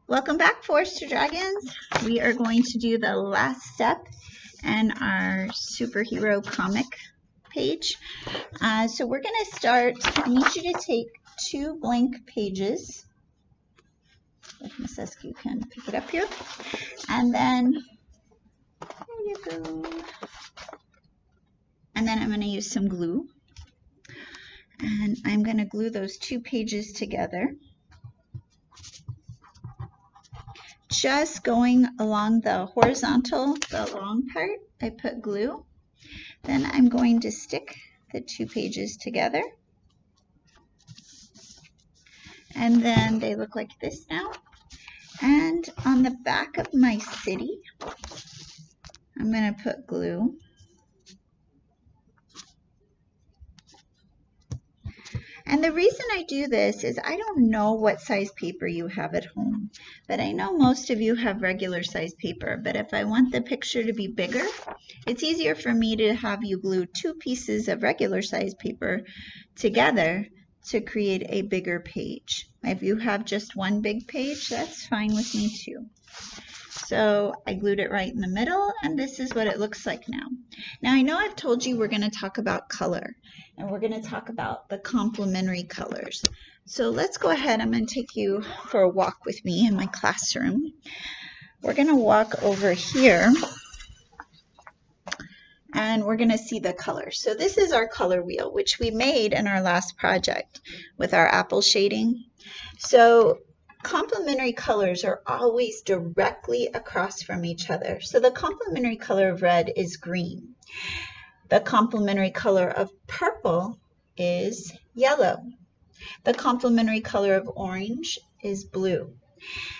Welcome back, Forester Dragons. We are going to do the last step in our superhero comic page. So we're going to start. I need you to take 2 blank pages. If Miss Eskew can pick it up here. And then, there you go. And then I'm going to use some glue. And I'm going to glue those 2 pages together. Just going along the horizontal, the long part, I put glue. Then I'm going to stick the 2 pages together. And then they look like this now. And on the back of my city, I'm going to put glue. And the reason I do this is I don't know what size paper you have at home, but I know most of you have regular size paper. But if I want the picture to be bigger, it's easier for me to have you glue 2 pieces of regular size paper together to create a bigger page. If you have just one big page, that's fine with me too. So I glued it right in the middle, and this is what it looks like now. Now I know I've told you we're going to talk about color, and we're going to talk about the complementary colors. So let's go ahead. I'm going to take you for a walk with me in my classroom. We're going to walk over here, and we're going to see the colors. So this is our color wheel, which we made in our last project with our apple shading. So complementary colors are always directly across from each other. So the complementary color of red is green. The complementary color of purple is yellow. The complementary color of orange is blue.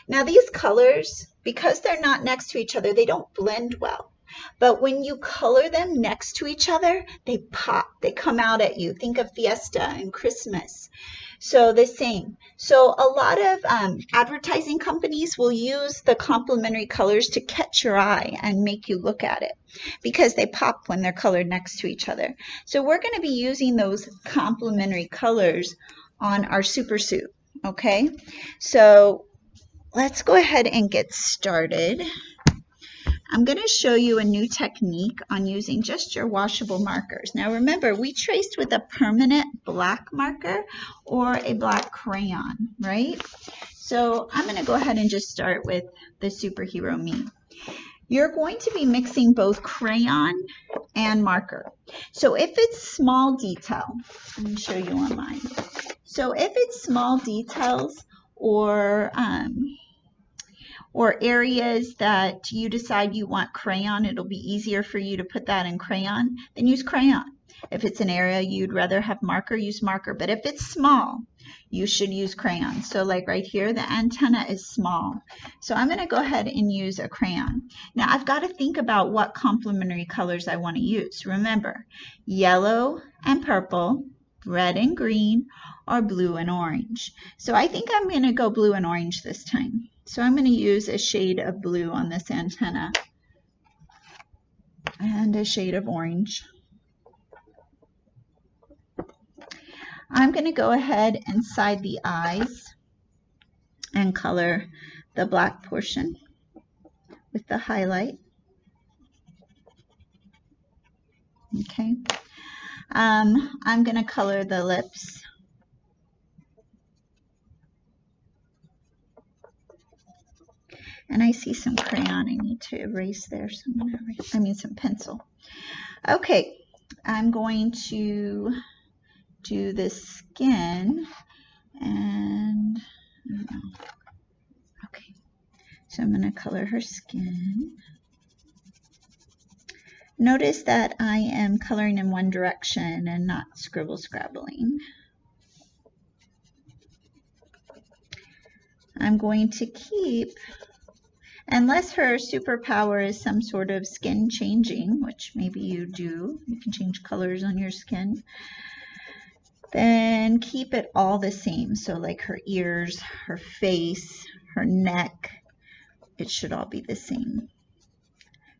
Now these colors, because they're not next to each other, they don't blend well. But when you color them next to each other, they pop, they come out at you. Think of Fiesta and Christmas. So the same. So a lot of advertising companies will use the complementary colors to catch your eye and make you look at it because they pop when they're colored next to each other. So we're going to be using those complementary colors on our super suit. Okay, so let's go ahead and get started. I'm going to show you a new technique on using just your washable markers. Now remember, we traced with a permanent black marker or a black crayon, right? So I'm going to go ahead and just start with the superhero me. You're going to be mixing both crayon and marker. So if it's small detail, let me show you on mine. So if it's small details or areas that you decide you want crayon, it'll be easier for you to put that in crayon, then use crayon. If it's an area you'd rather have marker, use marker. But if it's small, you should use crayon. So like right here, the antenna is small. So I'm going to go ahead and use a crayon. Now I've got to think about what complementary colors I want to use. Remember, yellow and purple, red and green, or blue and orange. So I think I'm going to go blue and orange this time. So I'm going to use a shade of blue on this antenna and a shade of orange. I'm going to go ahead inside the eyes and color the black portion with the highlight. Okay. I'm going to color the lips. And I see some crayon I need to erase there. So I'm going to erase, some pencil. Okay, I'm going to do the skin and I don't know. Okay, so I'm going to color her skin. Notice that I am coloring in one direction and not scribbling. I'm going to keep, unless her superpower is some sort of skin changing, which maybe you do, you can change colors on your skin, then keep it all the same. So like her ears, her face, her neck, it should all be the same.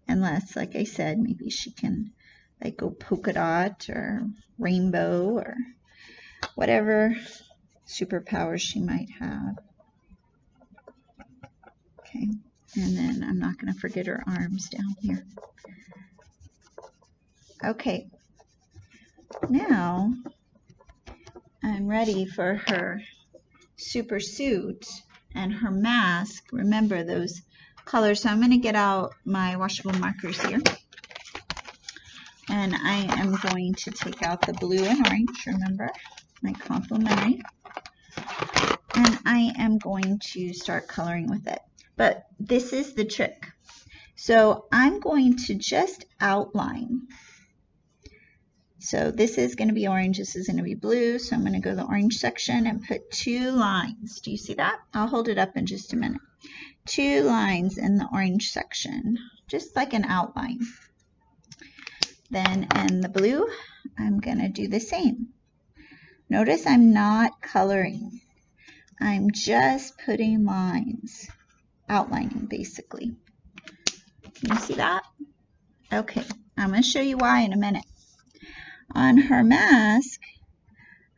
Unless, like I said, maybe she can like go polka dot or rainbow or whatever superpowers she might have. Okay, and then I'm not going to forget her arms down here. Okay, now I'm ready for her super suit and her mask. Remember those colors. So I'm going to get out my washable markers here. And I am going to take out the blue and orange, remember, my complementary. And I am going to start coloring with it. But this is the trick. So I'm going to just outline. So this is going to be orange, this is going to be blue. So I'm going to go to the orange section and put 2 lines. Do you see that? I'll hold it up in just a minute. 2 lines in the orange section, just like an outline. Then in the blue, I'm going to do the same. Notice I'm not coloring. I'm just putting lines, outlining basically. Can you see that? Okay, I'm going to show you why in a minute. On her mask,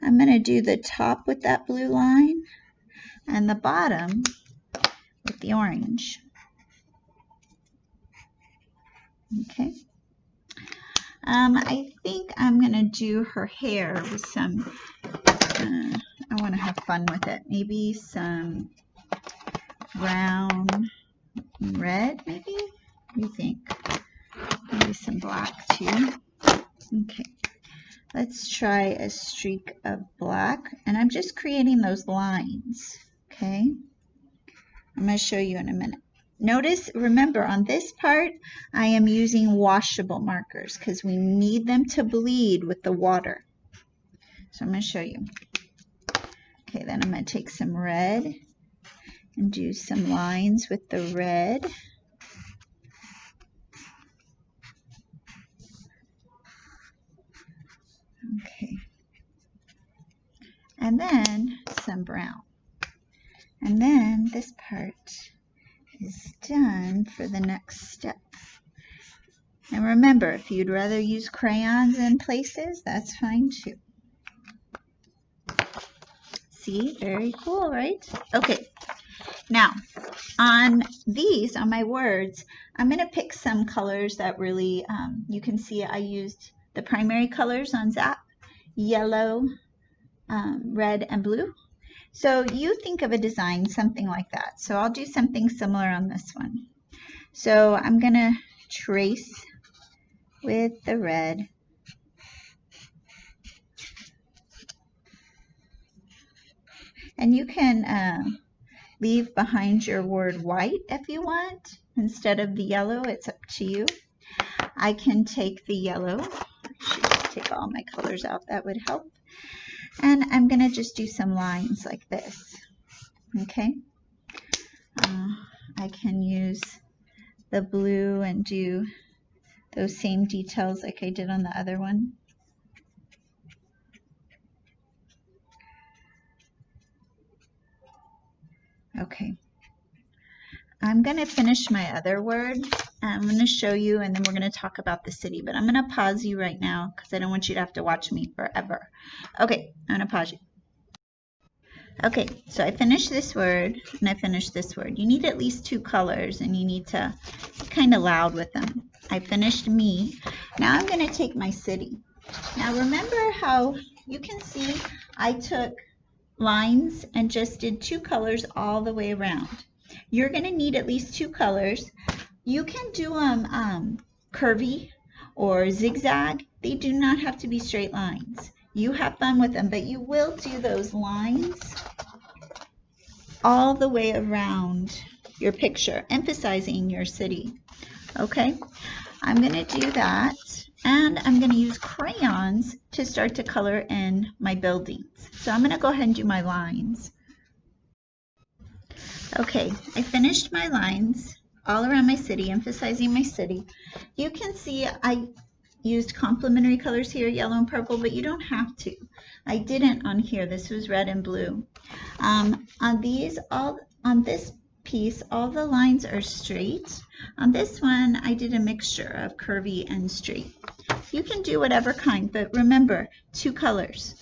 I'm going to do the top with that blue line and the bottom with the orange. Okay. I think I'm going to do her hair with some, I want to have fun with it. Maybe some brown and red, maybe? What do you think? Maybe some black too. Okay. Let's try a streak of black. And I'm just creating those lines. Okay. I'm going to show you in a minute. Notice, remember, on this part, I am using washable markers because we need them to bleed with the water. So I'm going to show you. Okay, then I'm going to take some red and do some lines with the red. Okay. And then some brown. And then this part is done for the next step. And remember, if you'd rather use crayons in places, that's fine too. See, very cool, right? Okay, now on these, on my words, I'm going to pick some colors that really, you can see I used the primary colors on Zap, yellow, red, and blue. So you think of a design, something like that. So I'll do something similar on this one. So I'm going to trace with the red. And you can leave behind your word white if you want. Instead of the yellow, it's up to you. I can take the yellow. I should just take all my colors out. That would help. And I'm going to just do some lines like this. Okay. I can use the blue and do those same details like I did on the other one. Okay. I'm going to finish my other word. I'm going to show you, and then we're going to talk about the city. But I'm going to pause you right now because I don't want you to have to watch me forever. Okay, I'm going to pause you. Okay, so I finished this word, and I finished this word. You need at least 2 colors, and you need to be kind of loud with them. I finished me. Now I'm going to take my city. Now remember how you can see I took lines and just did 2 colors all the way around. You're going to need at least 2 colors. You can do them curvy or zigzag. They do not have to be straight lines. You have fun with them, but you will do those lines all the way around your picture, emphasizing your city. Okay, I'm going to do that, and I'm going to use crayons to start to color in my buildings. So I'm going to go ahead and do my lines. Okay, I finished my lines all around my city, emphasizing my city. You can see I used complementary colors here, yellow and purple, but you don't have to. I didn't on here. This was red and blue. On this piece, all the lines are straight. On this one, I did a mixture of curvy and straight. You can do whatever kind, but remember, 2 colors.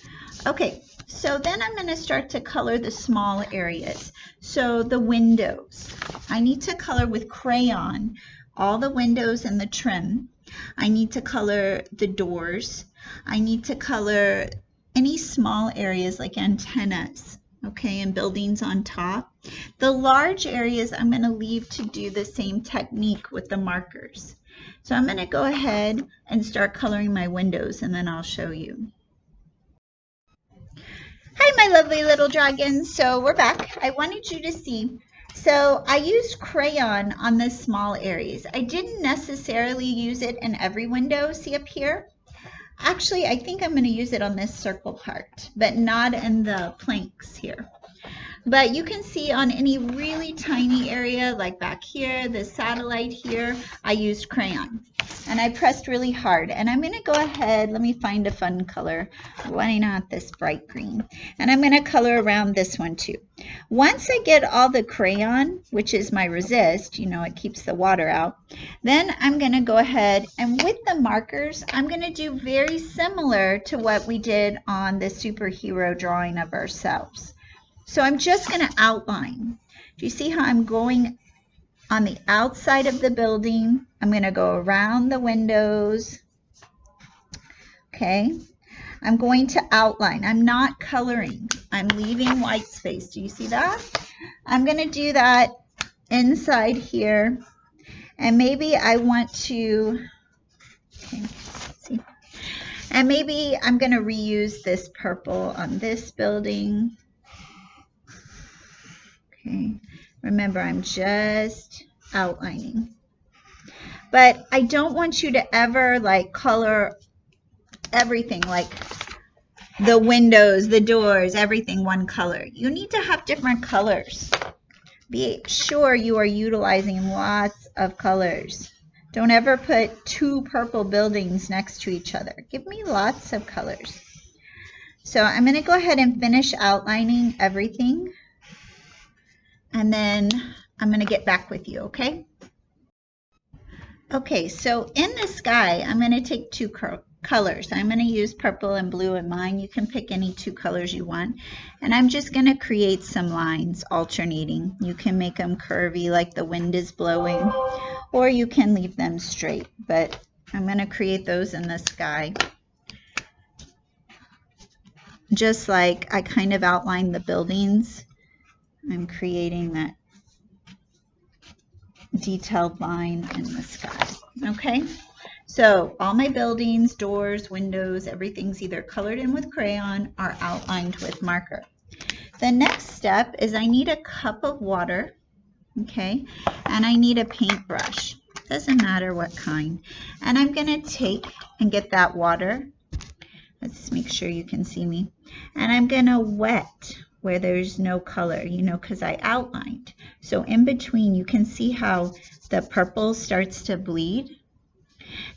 Okay, so then I'm going to start to color the small areas. So the windows. I need to color with crayon all the windows and the trim. I need to color the doors. I need to color any small areas like antennas, okay, and buildings on top. The large areas I'm going to leave to do the same technique with the markers. So I'm going to go ahead and start coloring my windows, and then I'll show you. Hi, my lovely little dragons. So we're back. I wanted you to see. So I used crayon on the small areas. I didn't necessarily use it in every window. See up here? Actually, I think I'm going to use it on this circle part, but not in the planks here. But you can see on any really tiny area, like back here, the satellite here, I used crayon. And I pressed really hard. And I'm going to go ahead, let me find a fun color. Why not this bright green? And I'm going to color around this one too. Once I get all the crayon, which is my resist, you know, it keeps the water out, then I'm going to go ahead and with the markers, I'm going to do very similar to what we did on the superhero drawing of ourselves. So I'm just going to outline. Do you see how I'm going on the outside of the building? I'm going to go around the windows. Okay. I'm going to outline. I'm not coloring. I'm leaving white space. Do you see that? I'm going to do that inside here. And maybe I want to, okay, let's see. And maybe I'm going to reuse this purple on this building. Okay, remember I'm just outlining. But I don't want you to ever like color everything, like the windows, the doors, everything one color. You need to have different colors. Be sure you are utilizing lots of colors. Don't ever put two purple buildings next to each other. Give me lots of colors. So I'm going to go ahead and finish outlining everything. And then I'm going to get back with you, okay? Okay, so in the sky, I'm going to take two colors. I'm going to use purple and blue in mine. You can pick any two colors you want. And I'm just going to create some lines alternating. You can make them curvy like the wind is blowing, or you can leave them straight. But I'm going to create those in the sky. Just like I kind of outlined the buildings, I'm creating that detailed line in the sky. Okay, so all my buildings, doors, windows, everything's either colored in with crayon or outlined with marker. The next step is I need a cup of water, okay, and I need a paintbrush. Doesn't matter what kind. And I'm going to take and get that water. Let's make sure you can see me. And I'm going to wet where there's no color, you know, because I outlined. So in between, you can see how the purple starts to bleed.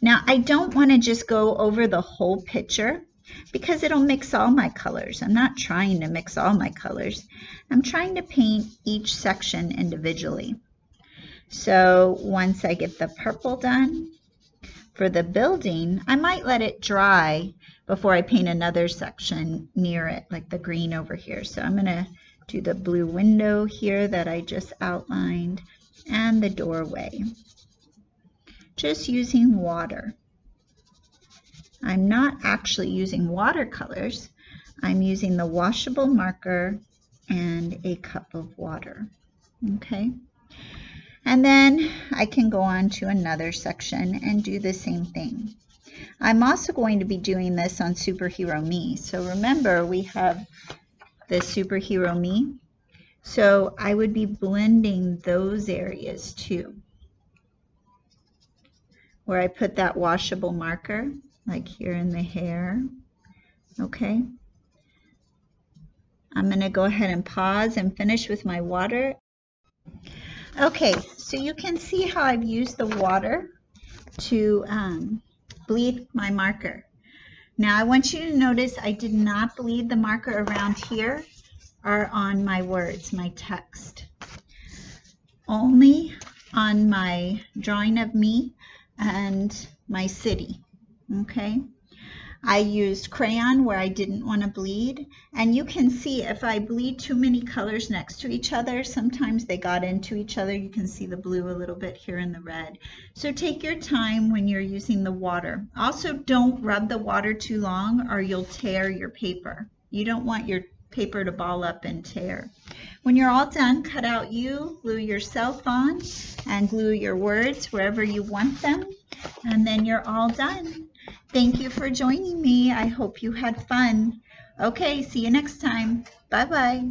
Now, I don't want to just go over the whole picture because it'll mix all my colors. I'm not trying to mix all my colors. I'm trying to paint each section individually. So once I get the purple done, for the building, I might let it dry before I paint another section near it, like the green over here. So I'm going to do the blue window here that I just outlined and the doorway. Just using water. I'm not actually using watercolors. I'm using the washable marker and a cup of water. Okay. And then I can go on to another section and do the same thing. I'm also going to be doing this on Superhero Me. So remember, we have the Superhero Me. So I would be blending those areas too, where I put that washable marker, like here in the hair. Okay. I'm going to go ahead and pause and finish with my water. Okay, so you can see how I've used the water to bleed my marker. Now I want you to notice I did not bleed the marker around here or on my words, my text. Only on my drawing of me and my city, okay? I used crayon where I didn't want to bleed, and you can see if I bleed too many colors next to each other, sometimes they got into each other. You can see the blue a little bit here in the red. So take your time when you're using the water. Also, don't rub the water too long or you'll tear your paper. You don't want your paper to ball up and tear. When you're all done, cut out you, glue yourself on, and glue your words wherever you want them, and then you're all done. Thank you for joining me. I hope you had fun. Okay, see you next time. Bye-bye.